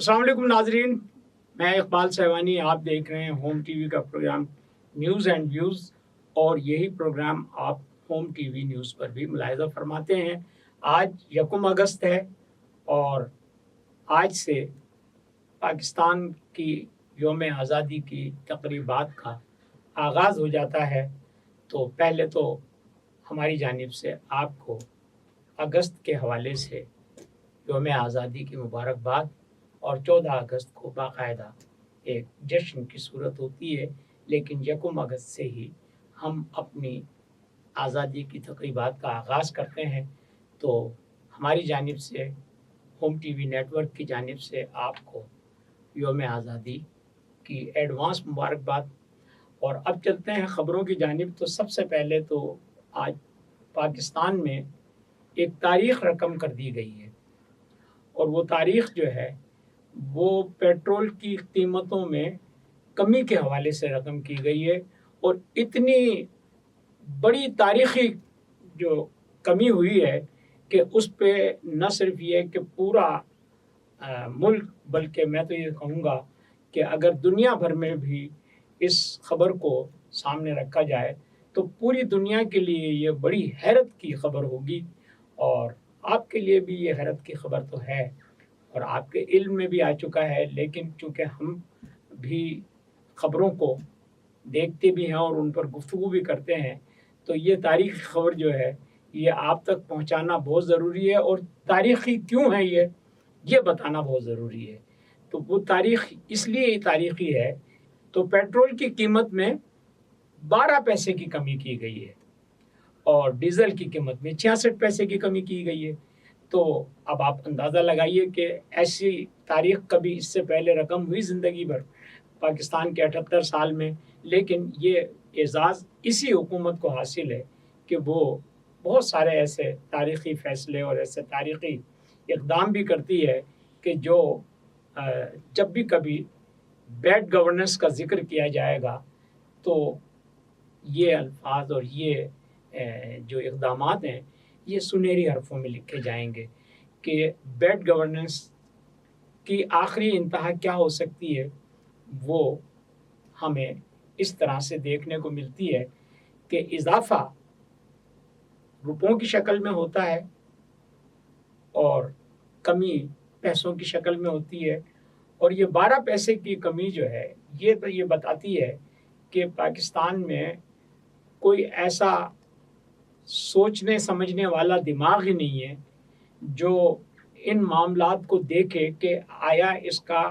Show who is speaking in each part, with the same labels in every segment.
Speaker 1: अस्सलाम वालेकुम नाजरीन, मैं इकबाल सहवानी। आप देख रहे हैं होम टीवी का प्रोग्राम न्यूज़ एंड व्यूज़, और यही प्रोग्राम आप होम टीवी न्यूज़ पर भी मुलाहिज़ा फरमाते हैं। आज 1 अगस्त है और आज से पाकिस्तान की यौम आज़ादी की तक़रीबात का आगाज़ हो जाता है। तो पहले तो हमारी जानिब से आपको अगस्त के हवाले से यौम आज़ादी की मुबारकबाद, और 14 अगस्त को बाकायदा एक जश्न की सूरत होती है, लेकिन 1 अगस्त से ही हम अपनी आज़ादी की तक़रीबात का आगाज़ करते हैं। तो हमारी जानिब से, होम टीवी नेटवर्क की जानिब से आपको यौम आज़ादी की एडवांस मुबारकबाद। और अब चलते हैं ख़बरों की जानिब। तो सबसे पहले तो आज पाकिस्तान में एक तारीख़ रकम कर दी गई है, और वो तारीख़ जो है वो पेट्रोल की कीमतों में कमी के हवाले से रकम की गई है। और इतनी बड़ी तारीख़ी जो कमी हुई है कि उस पे न सिर्फ ये कि पूरा मुल्क, बल्कि मैं तो ये कहूँगा कि अगर दुनिया भर में भी इस ख़बर को सामने रखा जाए तो पूरी दुनिया के लिए ये बड़ी हैरत की ख़बर होगी। और आपके लिए भी ये हैरत की ख़बर तो है और आपके इल्म में भी आ चुका है, लेकिन चूँकि हम भी ख़बरों को देखते भी हैं और उन पर गुफ्तगू भी करते हैं, तो ये तारीख़ी ख़बर जो है ये आप तक पहुँचाना बहुत ज़रूरी है। और तारीख़ी क्यों है ये बताना बहुत ज़रूरी है। तो वो तारीख़ इसलिए तारीख़ी है, तो पेट्रोल की कीमत में 12 पैसे की कमी की गई है और डीज़ल की कीमत में 66 पैसे की कमी की गई है। तो अब आप अंदाज़ा लगाइए कि ऐसी तारीख़ कभी इससे पहले रकम हुई ज़िंदगी भर पाकिस्तान के 78 साल में। लेकिन ये एज़ाज़ इसी हुकूमत को हासिल है कि वो बहुत सारे ऐसे तारीख़ी फ़ैसले और ऐसे तारीख़ी इक़दाम भी करती है कि जो जब भी कभी बैड गवर्नेंस का ज़िक्र किया जाएगा तो ये अल्फ़ाज़ और ये जो इक़दामात हैं ये सुनहरी हरफ़ों में लिखे जाएंगे कि बैड गवर्नेंस की आखिरी इंतहा क्या हो सकती है। वो हमें इस तरह से देखने को मिलती है कि इज़ाफ़ा रुपयों की शक्ल में होता है और कमी पैसों की शक्ल में होती है। और ये 12 पैसे की कमी जो है ये तो ये बताती है कि पाकिस्तान में कोई ऐसा सोचने समझने वाला दिमाग ही नहीं है जो इन मामलात को देखे कि आया इसका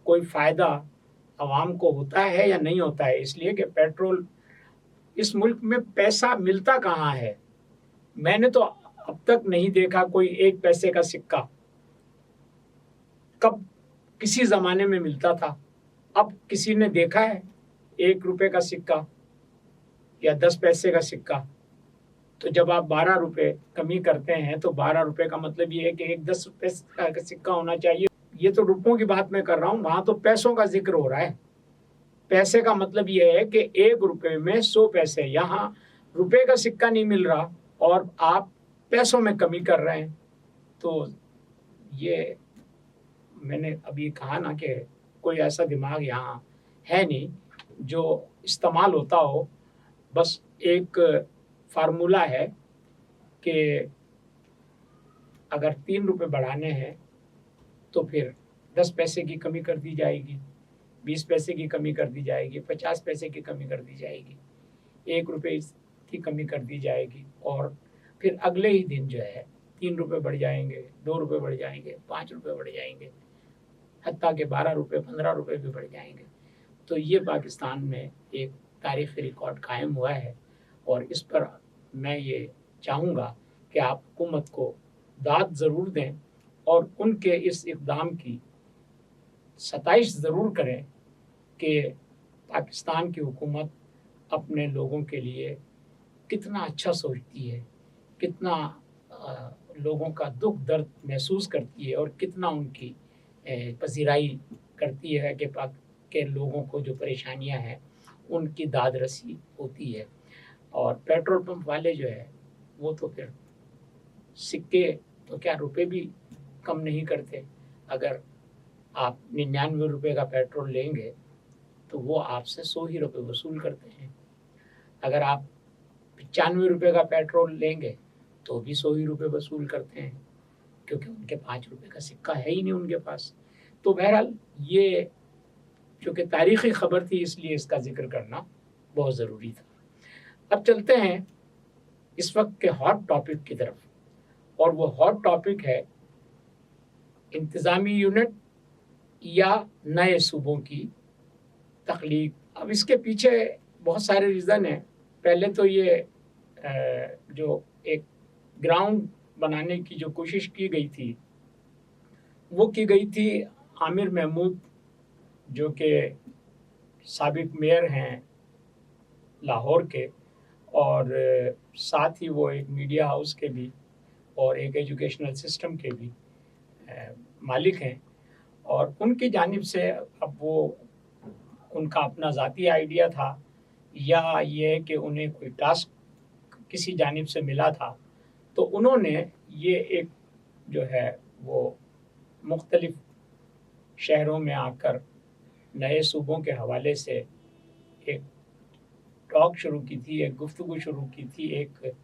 Speaker 1: कोई फ़ायदा आवाम को होता है या नहीं होता है। इसलिए कि पेट्रोल, इस मुल्क में पैसा मिलता कहाँ है। मैंने तो अब तक नहीं देखा कोई 1 पैसे का सिक्का। कब किसी ज़माने में मिलता था, अब किसी ने देखा है 1 रुपये का सिक्का या 10 पैसे का सिक्का। तो जब आप 12 रुपये कमी करते हैं तो 12 रुपये का मतलब ये है कि एक 10 पैसे का सिक्का होना चाहिए। ये तो रुपयों की बात मैं कर रहा हूँ, वहाँ तो पैसों का जिक्र हो रहा है। पैसे का मतलब ये है कि 1 रुपये में 100 पैसे। यहाँ रुपये का सिक्का नहीं मिल रहा और आप पैसों में कमी कर रहे हैं। तो ये मैंने अभी कहा ना कि कोई ऐसा दिमाग यहाँ है नहीं जो इस्तेमाल होता हो। बस एक फार्मूला है कि अगर 3 रुपये बढ़ाने हैं तो फिर 10 पैसे की कमी कर दी जाएगी, 20 पैसे की कमी कर दी जाएगी, 50 पैसे की कमी कर दी जाएगी, 1 रुपये की कमी कर दी जाएगी। और फिर अगले ही दिन जो है 3 रुपये बढ़ जाएंगे, 2 रुपये बढ़ जाएंगे, 5 रुपये बढ़ जाएंगे, हत्ता के 12 रुपये 15 रुपये भी बढ़ जाएंगे। तो ये पाकिस्तान में एक तारीख़ी रिकॉर्ड कायम हुआ है और इस पर मैं ये चाहूँगा कि आप हुकूमत को दाद ज़रूर दें और उनके इस इक़दाम की सताइश ज़रूर करें कि पाकिस्तान की हुकूमत अपने लोगों के लिए कितना अच्छा सोचती है, कितना लोगों का दुख दर्द महसूस करती है और कितना उनकी पजीराई करती है कि लोगों को जो परेशानियां हैं उनकी दाद रसी होती है। और पेट्रोल पंप वाले जो है वो तो फिर सिक्के तो क्या रुपए भी कम नहीं करते। अगर آپ 99 रुपये का पेट्रोल लेंगे तो वो आपसे 100 ही रुपये वसूल करते हैं। अगर आप 95 रुपये का पेट्रोल लेंगे तो भी 100 ही रुपये वसूल करते हैं, क्योंकि उनके 5 रुपये का सिक्का है ही नहीं उनके पास। तो बहरहाल ये चूँकि तारीख़ी ख़बर थी इसलिए इसका ज़िक्र करना बहुत ज़रूरी था। अब चलते हैं इस वक्त के हॉट टॉपिक की तरफ, और वो हॉट टॉपिक है इंतज़ामी यूनिट या नए सूबों की तख्लीक। अब इसके पीछे बहुत सारे रीज़न हैं। पहले तो ये जो एक ग्राउंड बनाने की जो कोशिश की गई थी वो की गई थी आमिर महमूद, जो कि साबिक मेयर हैं लाहौर के, और साथ ही वो एक मीडिया हाउस के भी और एक एजुकेशनल सिस्टम के भी मालिक हैं। और उनकी जानिब से अब वो उनका अपना ज़ाती आइडिया था या ये कि उन्हें कोई टास्क किसी जानिब से मिला था, तो उन्होंने ये एक जो है वो मुख्तलिफ शहरों में आकर नए सूबों के हवाले से एक टॉक शुरू की थी, एक गुफ्तगू शुरू की थी, एक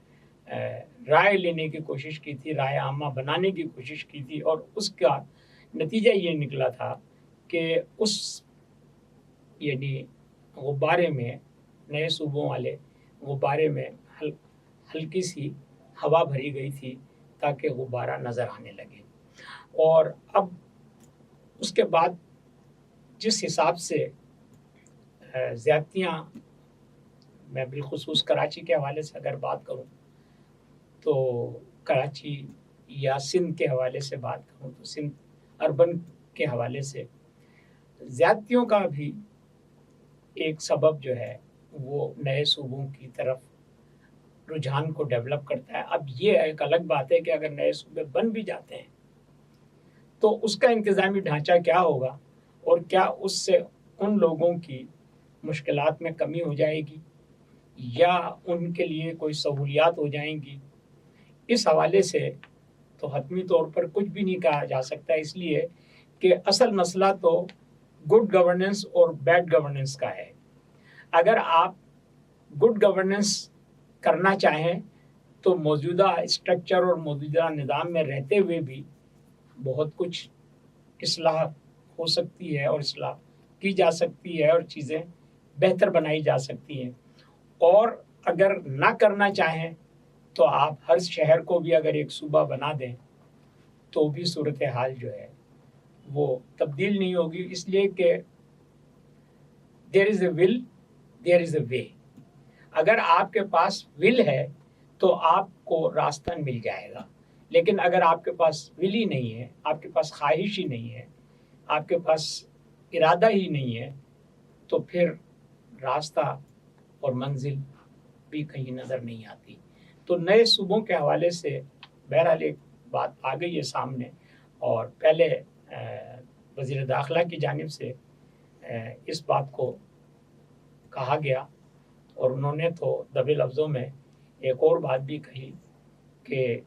Speaker 1: राय लेने की कोशिश की थी, राय आमा बनाने की कोशिश की थी, और उसका नतीजा ये निकला था कि उस यानी गुब्बारे में, नए सूबों वाले गुब्बारे में हल्की सी हवा भरी गई थी ताकि गुब्बारा नज़र आने लगे। और अब उसके बाद जिस हिसाब से ज़्यादतियाँ, मैं बिलखुसूस कराची के हवाले से अगर बात करूँ तो कराची या सिंध के हवाले से बात करूँ तो सिंध अर्बन के हवाले से ज़्यादतियों का भी एक सबब जो है वो नए सूबों की तरफ रुझान को डेवलप करता है। अब ये एक अलग बात है कि अगर नए सूबे बन भी जाते हैं तो उसका इंतज़ामी ढांचा क्या होगा और क्या उससे उन लोगों की मुश्किलात में कमी हो जाएगी या उनके लिए कोई सहूलियात हो जाएंगी। इस हवाले से तो हतमी तौर पर कुछ भी नहीं कहा जा सकता, इसलिए कि असल मसला तो गुड गवर्नेंस और बैड गवर्नेंस का है। अगर आप गुड गवर्नेंस करना चाहें तो मौजूदा स्ट्रक्चर और मौजूदा निज़ाम में रहते हुए भी बहुत कुछ इस्लाह हो सकती है और इस्लाह की जा सकती है और चीज़ें बेहतर बनाई जा सकती हैं। और अगर ना करना चाहें तो आप हर शहर को भी अगर एक सूबा बना दें तो भी सूरत हाल जो है वो तब्दील नहीं होगी, इसलिए कि there is a will there is a way. अगर आपके पास विल है तो आपको रास्ता मिल जाएगा, लेकिन अगर आपके पास विल ही नहीं है, आपके पास ख्वाहिश ही नहीं है, आपके पास इरादा ही नहीं है, तो फिर रास्ता और मंजिल भी कहीं नज़र नहीं आती। तो नए सूबों के हवाले से बहरहाल एक बात आ गई है सामने, और पहले वज़ीर दाखिला की जानिब से इस बात को कहा गया, और उन्होंने तो दबे लफ्ज़ों में एक और बात भी कही कि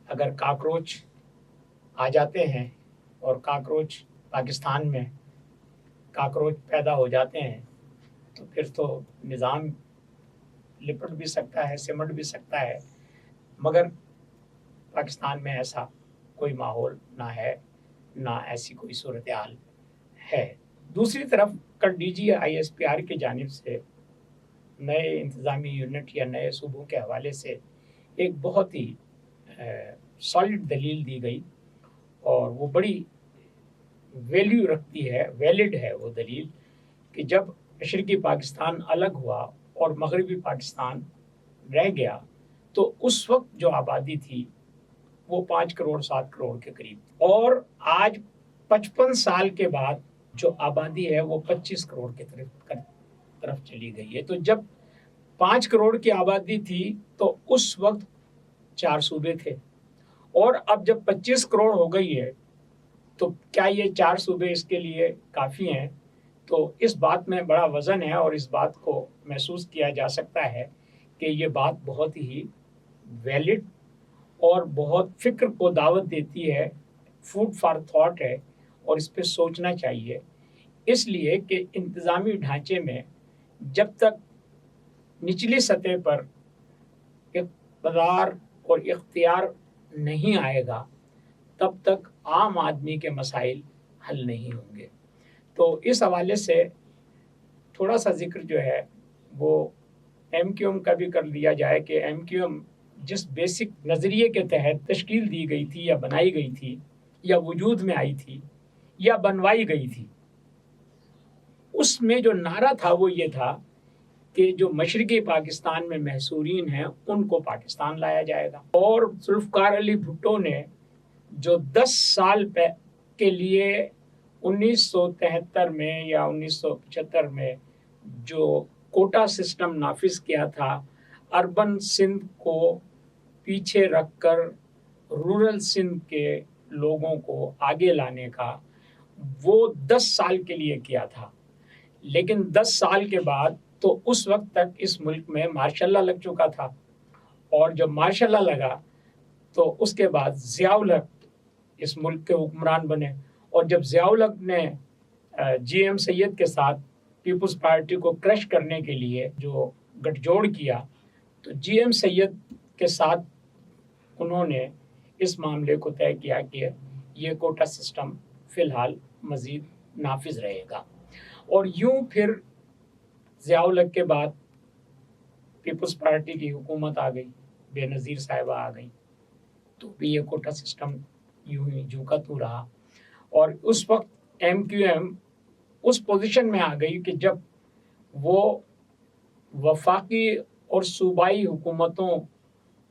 Speaker 1: अगर काकरोच आ जाते हैं और काकरोच पाकिस्तान में काकरोच पैदा हो जाते हैं तो फिर तो निज़ाम लिपट भी सकता है, सिमट भी सकता है, मगर पाकिस्तान में ऐसा कोई माहौल ना है, ना ऐसी कोई सूरत हाल है। दूसरी तरफ कल DGISPR की जानिब से नए इंतज़ामी यूनिट या नए सूबों के हवाले से एक बहुत ही सॉलिड दलील दी गई, और वो बड़ी वैल्यू रखती है, वैलिड है वो दलील, कि जब मशरक़ी पाकिस्तान अलग हुआ और मगरबी पाकिस्तान रह गया तो उस वक्त जो आबादी थी वो 5 करोड़ 7 करोड़ के करीब, और आज 55 साल के बाद जो आबादी है वो 25 करोड़ के तरफ चली गई है। तो जब 5 करोड़ की आबादी थी तो उस वक्त 4 सूबे थे, और अब जब 25 करोड़ हो गई है तो क्या ये 4 सूबे इसके लिए काफ़ी हैं? तो इस बात में बड़ा वज़न है, और इस बात को महसूस किया जा सकता है कि ये बात बहुत ही वैलिड और बहुत फ़िक्र को दावत देती है, फूड फॉर थॉट है, اور اس پہ سوچنا چاہیے، اس لیے کہ انتظامی ڈھانچے میں جب تک نچلی سطح پر اقتدار اور اختیار نہیں آئے گا تب تک عام آدمی کے مسائل حل نہیں ہوں گے۔ تو اس حوالے سے تھوڑا سا ذکر جو ہے وہ ایم کیو ایم کا بھی کر لیا جائے کہ ایم کیو ایم جس بیسک نظریے کے تحت تشکیل دی گئی تھی یا بنائی گئی تھی یا وجود میں آئی تھی یا بنوائی گئی تھی، اس میں جو نعرہ تھا وہ یہ تھا کہ جو مشرقی پاکستان میں محصورین ہیں ان کو پاکستان لایا جائے گا۔ اور ذوالفقار علی بھٹو نے جو 10 سال کے لیے 1973 میں یا 1975 میں جو کوٹا سسٹم نافذ کیا تھا، اربن سندھ کو پیچھے رکھ کر رورل سندھ کے لوگوں کو آگے لانے کا، وہ 10 سال کے لیے کیا تھا۔ لیکن 10 سال کے بعد تو اس وقت تک اس ملک میں مارشل لا لگ چکا تھا، اور جب مارشل لا لگا تو اس کے بعد ضیاء الحق اس ملک کے حکمران بنے، اور جب ضیاء الحق نے جی ایم سید کے ساتھ پیپلز پارٹی کو کرش کرنے کے لیے جو گٹھ جوڑ کیا، تو جی ایم سید کے ساتھ انہوں نے اس معاملے کو طے کیا کہ یہ کوٹا سسٹم فی الحال مزید نافذ رہے گا۔ اور یوں پھر ضیاء الحق کے بعد پیپلز پارٹی کی حکومت آ گئی، بے نظیر صاحبہ آ گئی، تو بھی یہ کوٹا سسٹم یوں ہی جو کا تو رہا۔ اور اس وقت ایم کیو ایم اس پوزیشن میں آ گئی کہ جب وہ وفاقی اور صوبائی حکومتوں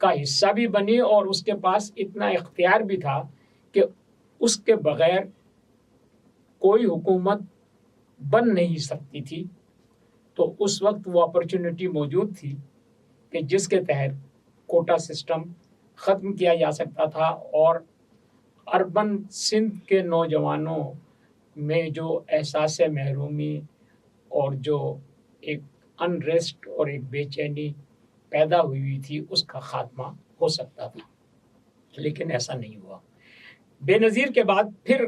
Speaker 1: کا حصہ بھی بنی اور اس کے پاس اتنا اختیار بھی تھا کہ اس کے بغیر کوئی حکومت بن نہیں سکتی تھی۔ تو اس وقت وہ اپرچونٹی موجود تھی کہ جس کے تحت کوٹا سسٹم ختم کیا جا سکتا تھا، اور اربن سندھ کے نوجوانوں میں جو احساس محرومی اور جو ایک انریسٹ اور ایک بے چینی پیدا ہوئی تھی اس کا خاتمہ ہو سکتا تھا، لیکن ایسا نہیں ہوا۔ بے نظیر کے بعد پھر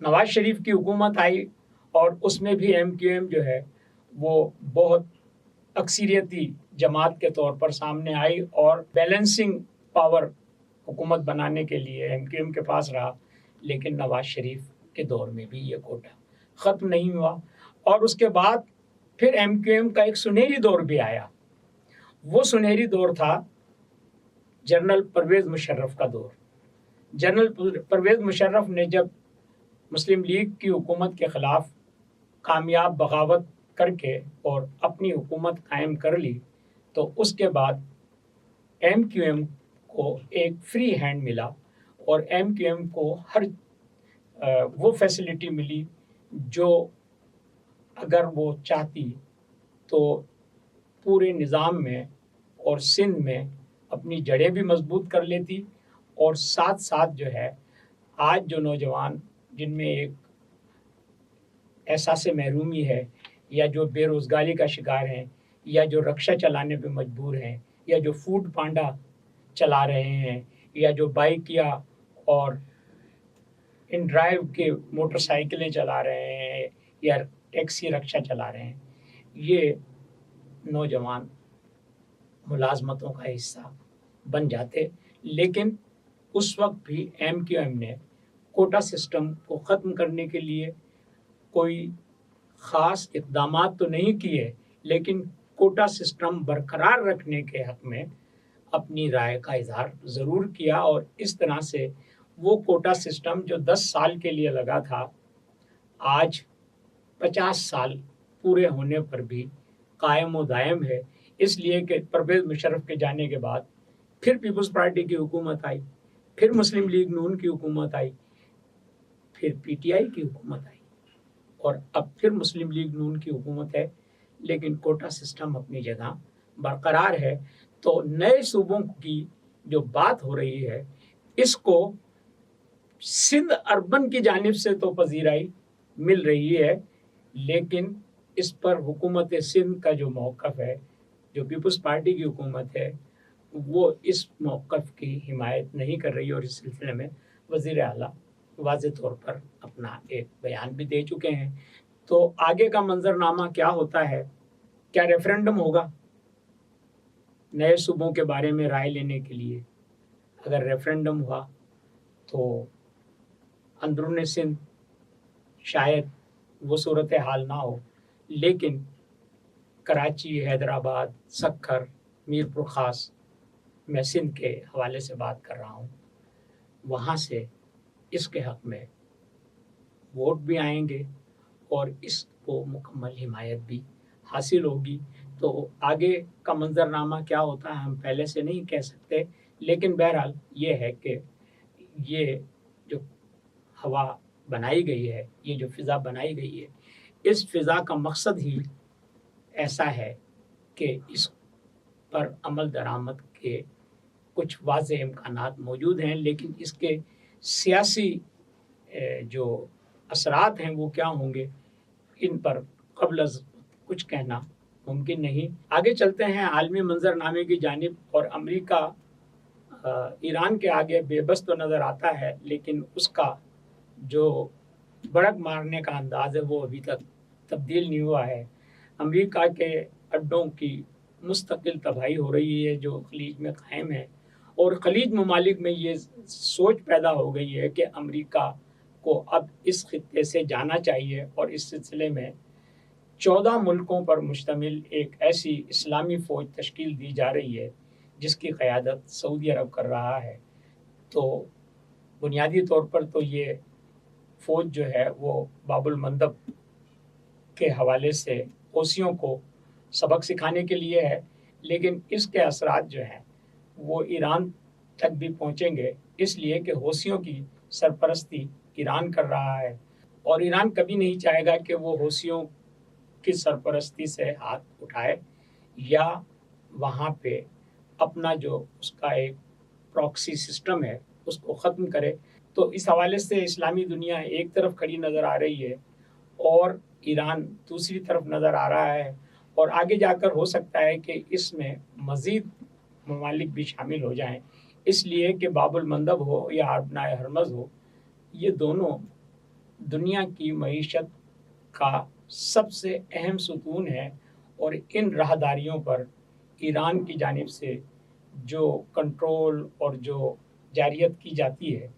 Speaker 1: نواز شریف کی حکومت آئی، اور اس میں بھی ایم کیو ایم جو ہے وہ بہت اکثریتی جماعت کے طور پر سامنے آئی، اور بیلنسنگ پاور حکومت بنانے کے لیے ایم کیو ایم کے پاس رہا۔ لیکن نواز شریف کے دور میں بھی یہ کوٹا ختم نہیں ہوا، اور اس کے بعد پھر ایم کیو ایم کا ایک سنہری دور بھی آیا۔ وہ سنہری دور تھا جنرل پرویز مشرف کا دور۔ جنرل پرویز مشرف نے جب مسلم لیگ کی حکومت کے خلاف کامیاب بغاوت کر کے اور اپنی حکومت قائم کر لی، تو اس کے بعد ایم کیو ایم کو ایک فری ہینڈ ملا، اور ایم کیو ایم کو ہر وہ فیسلٹی ملی جو اگر وہ چاہتی تو پورے نظام میں اور سندھ میں اپنی جڑیں بھی مضبوط کر لیتی، اور ساتھ ساتھ جو ہے آج جو نوجوان جن میں ایک احساس محرومی ہے، یا جو بے روزگاری کا شکار ہیں، یا جو رکشہ چلانے پہ مجبور ہیں، یا جو فوڈ پانڈا چلا رہے ہیں، یا جو بائکیا اور ان ڈرائیو کے موٹر سائیکلیں چلا رہے ہیں، یا ٹیکسی رکشہ چلا رہے ہیں، یہ نوجوان ملازمتوں کا حصہ بن جاتے۔ لیکن اس وقت بھی ایم کیو ایم نے کوٹا سسٹم کو ختم کرنے کے لیے کوئی خاص اقدامات تو نہیں کیے، لیکن کوٹا سسٹم برقرار رکھنے کے حق میں اپنی رائے کا اظہار ضرور کیا، اور اس طرح سے وہ کوٹا سسٹم جو 10 سال کے لیے لگا تھا، آج 50 سال پورے ہونے پر بھی قائم و دائم ہے۔ اس لیے کہ پرویز مشرف کے جانے کے بعد پھر پیپلز پارٹی کی حکومت آئی، پھر مسلم لیگ نون کی حکومت آئی، پھر پی ٹی آئی کی حکومت آئی، اور اب پھر مسلم لیگ نون کی حکومت ہے، لیکن کوٹا سسٹم اپنی جگہ برقرار ہے۔ تو نئے صوبوں کی جو بات ہو رہی ہے، اس کو سندھ اربن کی جانب سے تو پذیرائی مل رہی ہے، لیکن اس پر حکومت سندھ کا جو موقف ہے، جو پیپلز پارٹی کی حکومت ہے، وہ اس موقف کی حمایت نہیں کر رہی، اور اس سلسلے میں وزیر اعلیٰ वाज़ेह तौर पर अपना एक बयान भी दे चुके हैं। तो आगे का मंज़रनामा क्या होता है? क्या रेफ़रेंडम होगा नए सूबों के बारे में राय लेने के लिए? अगर रेफ़रेंडम हुआ तो अंदरूनी सिंध शायद वो सूरत हाल ना हो, लेकिन कराची, हैदराबाद, सक्खर, मीरपुर ख़ास, मैं सिंध के हवाले से बात कर रहा हूँ, वहाँ से इसके हक़ में वोट भी आएँगे और इसको मुकम्मल हिमायत भी हासिल होगी। तो आगे का मंज़रनामा क्या होता है हम पहले से नहीं कह सकते, लेकिन बहरहाल ये है कि ये जो हवा बनाई गई है, ये जो फ़िज़ा बनाई गई है, इस फ़िज़ा का मकसद ही ऐसा है कि इस पर अमल दरामद के कुछ वाज़ेह इम्कानात मौजूद हैं, लेकिन इसके सियासी जो असरात हैं वो क्या होंगे, इन पर क़ब्ल अज़ कुछ कहना मुमकिन नहीं। आगे चलते हैं आलमी मंज़रनामे की जानिब और अमेरिका ईरान के आगे बेबस तो नज़र आता है, लेकिन उसका जो बढ़क मारने का अंदाज़ है वो अभी तक तब्दील नहीं हुआ है। अमेरिका के अड्डों की मुस्तकिल तबाही हो रही है जो ख़लीज में क़ायम है, और ख़लीज ममालिक में ये सोच पैदा हो गई है कि अमेरिका को अब इस ख़ित्ते से जाना चाहिए और इस सिलसिले में 14 मुल्कों पर मुश्तमिल एक ऐसी इस्लामी फ़ौज तश्कील दी जा रही है जिसकी क़यादत सऊदी अरब कर रहा है। तो बुनियादी तौर पर तो ये फ़ौज जो है वो बाबुल मंदब के हवाले से हौसियों को सबक सिखाने के लिए है, लेकिन इसके असरात जो हैं वो ईरान तक भी पहुँचेंगे, इसलिए कि हौसियों की सरपरस्ती ईरान कर रहा है और ईरान कभी नहीं चाहेगा कि वो हौसियों की सरपरस्ती से हाथ उठाए या वहाँ पे अपना जो उसका एक प्रॉक्सी सिस्टम है उसको ख़त्म करे। तो इस हवाले से इस्लामी दुनिया एक तरफ खड़ी नज़र आ रही है और ईरान दूसरी तरफ नज़र आ रहा है, और आगे जाकर हो सकता है कि इसमें मज़ीद ममालिक भी शामिल हो जाएँ, इसलिए कि बाबुल मंदब हो या आबनाए हरमज़ हो, ये दोनों दुनिया की मईशत का सबसे अहम सुतून है, और इन राहदारियों पर ईरान की जानिब से जो कंट्रोल और जो जारियत की जाती है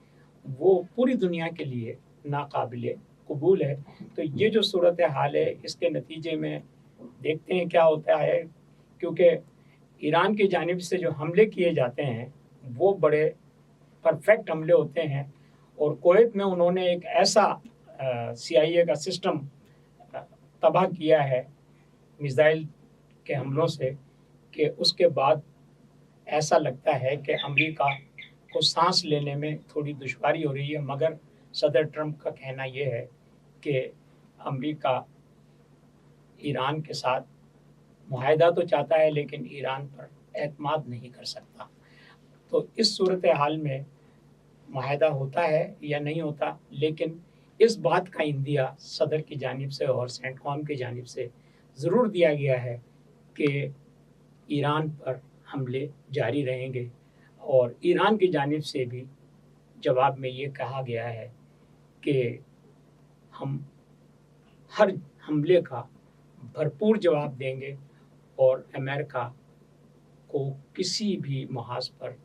Speaker 1: वो पूरी दुनिया के लिए नाकाबिले कबूल है। तो ये जो सूरत हाल है इसके नतीजे में देखते हैं क्या होता है, क्योंकि ईरान की जानिब से जो हमले किए जाते हैं वो बड़े परफेक्ट हमले होते हैं, और कुवैत में उन्होंने एक ऐसा CIA का सिस्टम तबाह किया है मिसाइल के हमलों से कि उसके बाद ऐसा लगता है कि अमेरिका को सांस लेने में थोड़ी दुश्वारी हो रही है। मगर सदर ट्रंप का कहना यह है कि अमेरिका ईरान के साथ मुआहदा तो चाहता है लेकिन ईरान पर एतमाद नहीं कर सकता। तो इस सूरत हाल में मुआहदा होता है या नहीं होता, लेकिन इस बात का इंदिया सदर की जानिब से और सेंटकॉम की जानिब से ज़रूर दिया गया है कि ईरान पर हमले जारी रहेंगे, और ईरान की जानिब से भी जवाब में ये कहा गया है कि हम हर हमले का भरपूर जवाब देंगे और अमेरिका को किसी भी महाज पर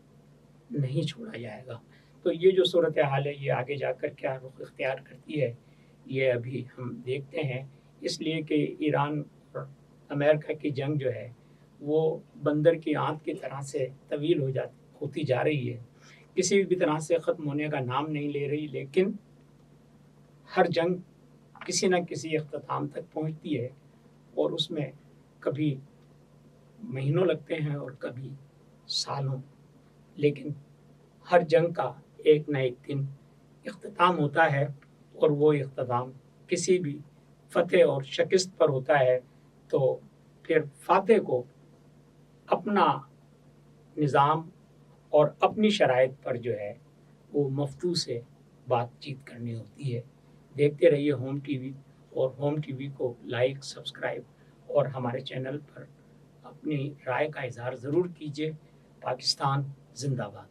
Speaker 1: नहीं छोड़ा जाएगा। तो ये जो सूरत हाल है ये आगे जाकर क्या रुख इख्तियार करती है ये अभी हम देखते हैं, इसलिए कि ईरान और अमेरिका की जंग जो है वो बंदर की आंत की तरह से तवील होती जा रही है, किसी भी तरह से ख़त्म होने का नाम नहीं ले रही, लेकिन हर जंग किसी न किसी इख्तिताम तक पहुंचती है और उसमें कभी महीनों लगते हैं और कभी सालों, लेकिन हर जंग का एक न एक दिन इख्तिताम होता है, और वो इख्तिताम किसी भी फतेह और शिकस्त पर होता है। तो फिर फातेह को अपना निज़ाम और अपनी शराइत पर जो है वो मफ्तू से बातचीत करनी होती है। देखते रहिए होम टीवी, और होम टीवी को लाइक, सब्सक्राइब और हमारे चैनल पर अपनी राय का इज़हार ज़रूर कीजिए। पाकिस्तान ज़िंदाबाद।